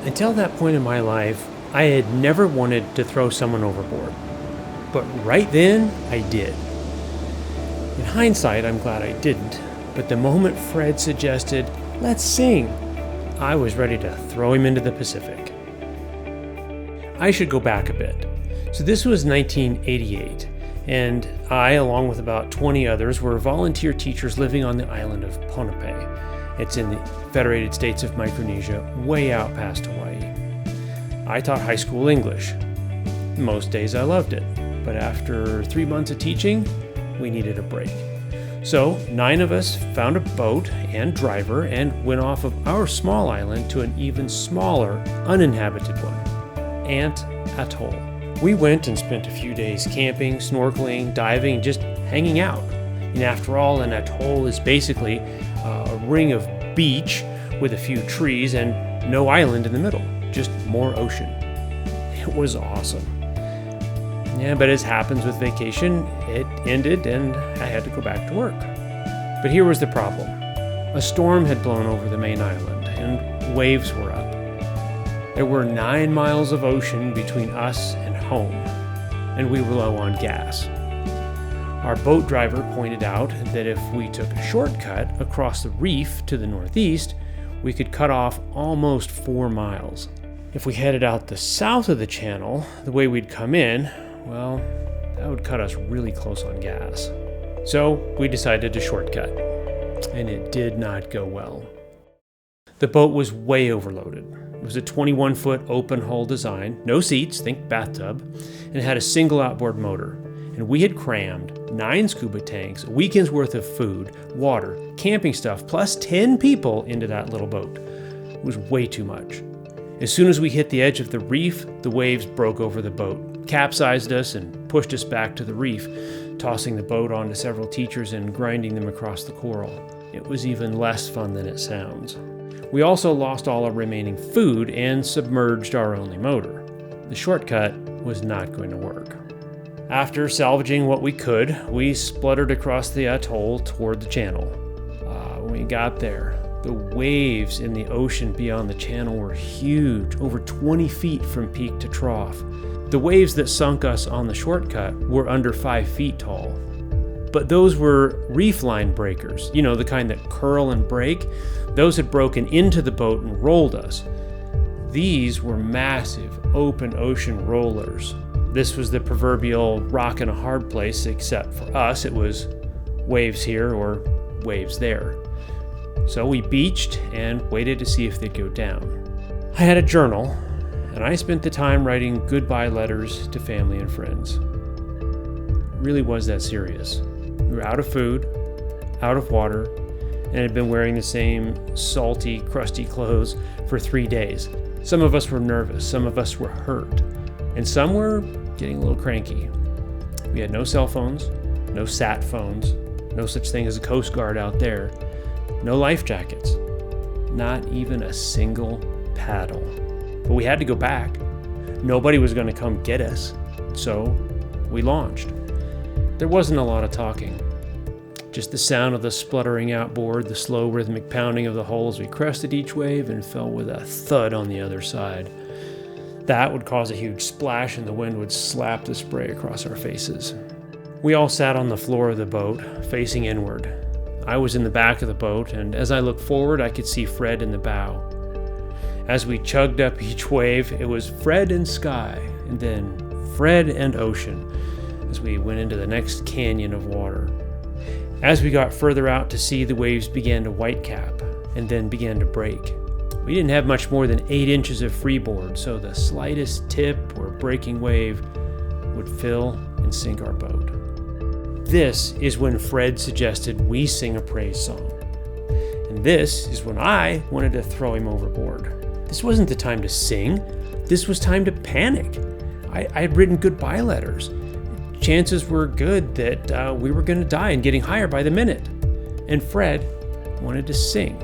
Until that point in my life, I had never wanted to throw someone overboard. But right then, I did. In hindsight, I'm glad I didn't. But the moment Fred suggested, "Let's sing," I was ready to throw him into the Pacific. I should go back a bit. So this was 1988, and I, along with about 20 others, were volunteer teachers living on the island of Pohnpei. It's in the Federated States of Micronesia, way out past Hawaii. I taught high school English. Most days I loved it, but after 3 months of teaching, we needed a break. So 9 of us found a boat and driver and went off of our small island to an even smaller, uninhabited one, Atoll. We went and spent a few days camping, snorkeling, diving, just hanging out. And after all, an atoll is basically a ring of beach with a few trees and no island in the middle, just more ocean. It was awesome. Yeah, but as happens with vacation, it ended and I had to go back to work. But here was the problem. A storm had blown over the main island and waves were up. There were 9 miles of ocean between us and home, and we were low on gas. Our boat driver pointed out that if we took a shortcut across the reef to the northeast, we could cut off almost 4 miles. If we headed out the south of the channel, the way we'd come in, well, that would cut us really close on gas. So we decided to shortcut, and it did not go well. The boat was way overloaded. It was a 21-foot open hull design, no seats, think bathtub, and it had a single outboard motor. And we had crammed 9 scuba tanks, a weekend's worth of food, water, camping stuff, plus 10 people into that little boat. It was way too much. As soon as we hit the edge of the reef, the waves broke over the boat, capsized us, and pushed us back to the reef, tossing the boat onto several teachers and grinding them across the coral. It was even less fun than it sounds. We also lost all our remaining food and submerged our only motor. The shortcut was not going to work. After salvaging what we could, we spluttered across the atoll toward the channel. When we got there, the waves in the ocean beyond the channel were huge, over 20 feet from peak to trough. The waves that sunk us on the shortcut were under 5 feet tall. But those were reef line breakers, you know, the kind that curl and break. Those had broken into the boat and rolled us. These were massive open ocean rollers. This was the proverbial rock in a hard place, except for us, it was waves here or waves there. So we beached and waited to see if they'd go down. I had a journal, and I spent the time writing goodbye letters to family and friends. It really was that serious. We were out of food, out of water, and had been wearing the same salty, crusty clothes for 3 days. Some of us were nervous, some of us were hurt, and some were getting a little cranky. We had no cell phones, no sat phones, no such thing as a Coast Guard out there, no life jackets, not even a single paddle. But we had to go back. Nobody was going to come get us, so we launched. There wasn't a lot of talking, just the sound of the spluttering outboard, the slow rhythmic pounding of the hull as we crested each wave and fell with a thud on the other side. That would cause a huge splash and the wind would slap the spray across our faces. We all sat on the floor of the boat, facing inward. I was in the back of the boat, and as I looked forward, I could see Fred in the bow. As we chugged up each wave, it was Fred and sky, and then Fred and ocean, as we went into the next canyon of water. As we got further out to sea, the waves began to whitecap, and then began to break. We didn't have much more than 8 inches of freeboard, so the slightest tip or breaking wave would fill and sink our boat. This is when Fred suggested we sing a praise song. And this is when I wanted to throw him overboard. This wasn't the time to sing. This was time to panic. I had written goodbye letters. Chances were good that we were going to die and getting higher by the minute. And Fred wanted to sing.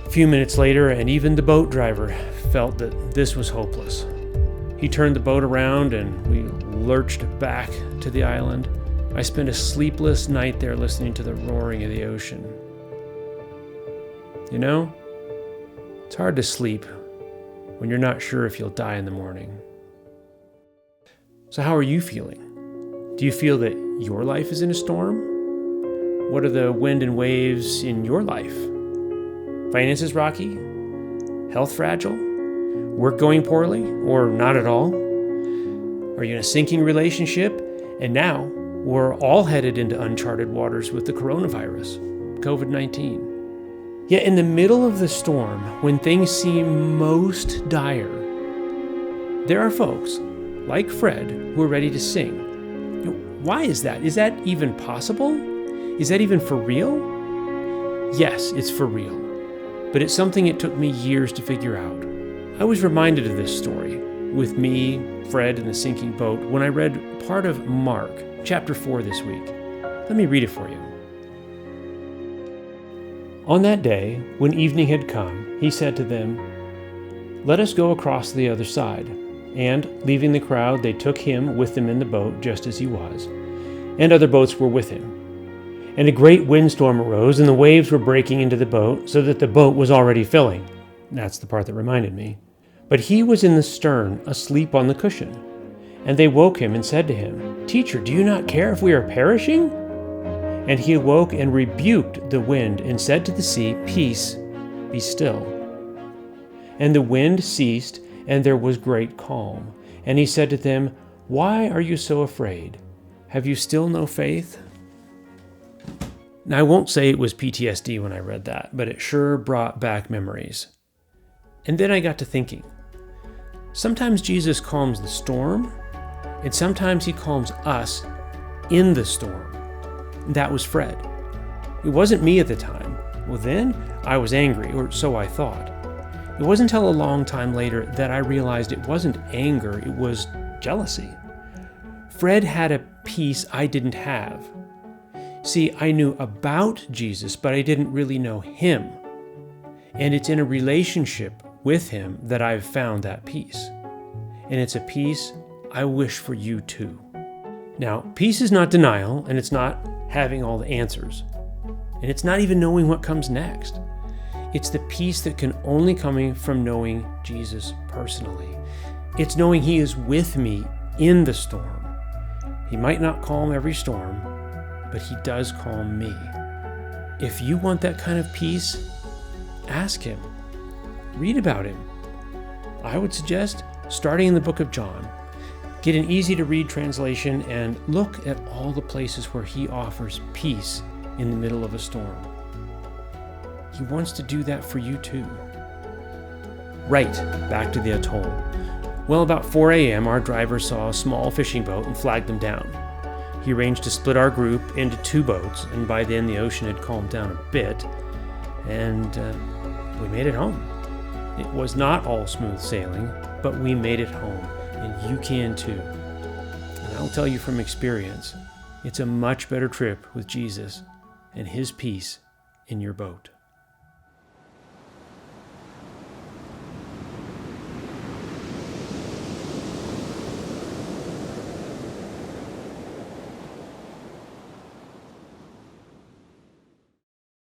A few minutes later, and even the boat driver felt that this was hopeless. He turned the boat around and we lurched back to the island. I spent a sleepless night there listening to the roaring of the ocean. You know, it's hard to sleep when you're not sure if you'll die in the morning. So how are you feeling? Do you feel that your life is in a storm? What are the wind and waves in your life? Finances rocky? Health fragile? Work going poorly or not at all? Are you in a sinking relationship? And now we're all headed into uncharted waters with the coronavirus, COVID-19. Yet in the middle of the storm, when things seem most dire, there are folks like Fred who are ready to sing. Why is that? Is that even possible? Is that even for real? Yes, it's for real. But it's something it took me years to figure out. I was reminded of this story with me, Fred, and the sinking boat when I read part of Mark, chapter 4 this week. Let me read it for you. On that day, when evening had come, he said to them, "Let us go across to the other side." And, leaving the crowd, they took him with them in the boat, just as he was, and other boats were with him. And a great windstorm arose, and the waves were breaking into the boat, so that the boat was already filling. That's the part that reminded me. But he was in the stern, asleep on the cushion. And they woke him and said to him, "Teacher, do you not care if we are perishing?" And he awoke and rebuked the wind and said to the sea, "Peace, be still." And the wind ceased, and there was great calm. And he said to them, "Why are you so afraid? Have you still no faith?" Now, I won't say it was PTSD when I read that, but it sure brought back memories. And then I got to thinking. Sometimes Jesus calms the storm, and sometimes he calms us in the storm. And that was Fred. It wasn't me at the time. Well, then I was angry, or so I thought. It wasn't until a long time later that I realized it wasn't anger, it was jealousy. Fred had a peace I didn't have. See, I knew about Jesus, but I didn't really know him. And it's in a relationship with him that I've found that peace. And it's a peace I wish for you too. Now, peace is not denial, and it's not having all the answers. And it's not even knowing what comes next. It's the peace that can only come from knowing Jesus personally. It's knowing he is with me in the storm. He might not calm every storm, but he does calm me. If you want that kind of peace, ask him. Read about him. I would suggest starting in the book of John. Get an easy-to-read translation and look at all the places where he offers peace in the middle of a storm. He wants to do that for you too. Right, back to the atoll. Well, about 4 a.m., our driver saw a small fishing boat and flagged them down. He arranged to split our group into 2 boats, and by then the ocean had calmed down a bit, and we made it home. It was not all smooth sailing, but we made it home, and you can too. And I'll tell you from experience, it's a much better trip with Jesus and his peace in your boat.